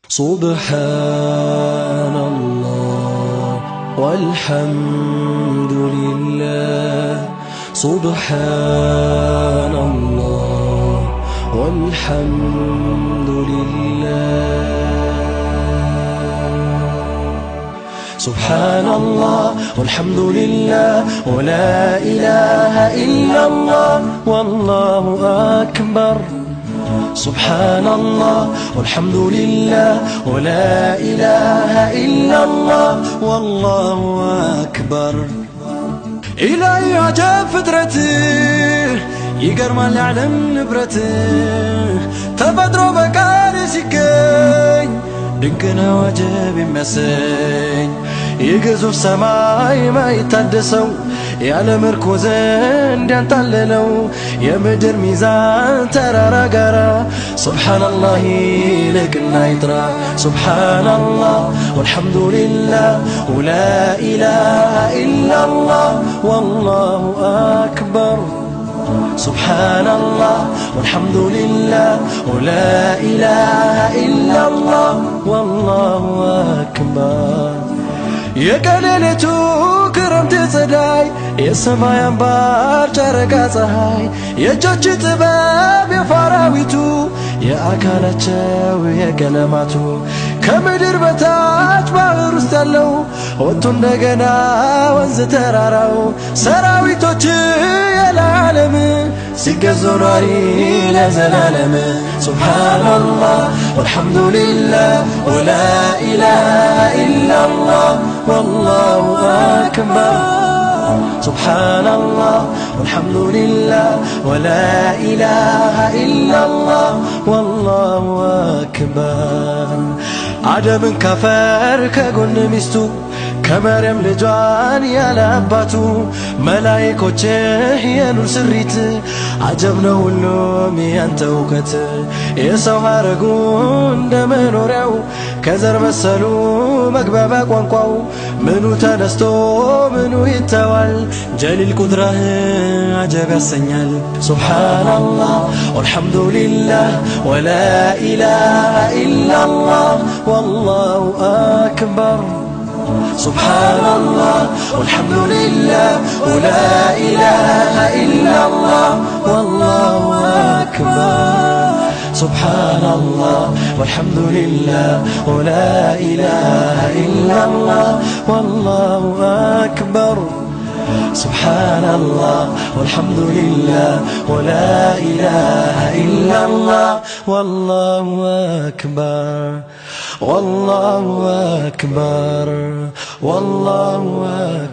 سبحان الله والحمد لله سبحان الله والحمد لله سبحان الله والحمد لله ولا إله إلا الله والله أكبر سبحان الله والحمد لله ولا إله إلا الله والله أكبر إلهي عجب فترته يقرم العالم نبرته تفدرو بكاري سكين دقنا وجب مسين يقزو السماء ما يتدسو ያለ ምርኮዝ እንዲያንጣለለው የምድር ሚዛን ተራራ ጋራ ሱብሃንአላህ ለቅና ይጥራ ሱብሃንአላህ ወልሐምዱሊላህ ወላ ኢላሃ ኢላላህ ወላሁ አክበር سبحان الله والحمد لله ولا إله إلا الله والله أكبر يا كليلتو كرمت صداي يا سماي انبار ጨረቃ ፀሐይ የእጆች ጥበብ የፋራዊቱ የአካላቸው የቀለማቱ ከምድር በታች ባህር ውስጥ ያለው ወጥቶ እንደገና ወንዝ ተራራው ሰራዊቶች የዓለም ሲገዙ ኗሪ ለዘላለም ሱብሃንአላህ ወልሐምዱሊላህ ወላ ኢላሃ ኢላላህ والله أكبر سبحان الله والحمد لله ولا إله إلا الله والله أكبر عجب كفر كقول مستو كمريم لجوان يا لاباتو ملايكوچه ينور سريت عجبنا ሁሉም ያንተ እውቀት የሰው ሐረጉ እንደመኖሪያው ከዘር መሰሉ መግባባ ቋንቋው ምኑ ተነስቶ ምኑ ይተዋል ጀሊል ቁድራህ አጀብ ያሰኛል ሱብሃንአላህ ወልሐምዱሊላህ ወላ ኢላሃ ኢላላህ ወላሁ አክበር سبحان الله والحمد لله ولا إله إلا الله والله أكبر سبحان الله والحمد لله ولا إله إلا الله والله أكبر سبحان الله والحمد لله ولا إله إلا الله والله أكبر والله أكبر والله أكبر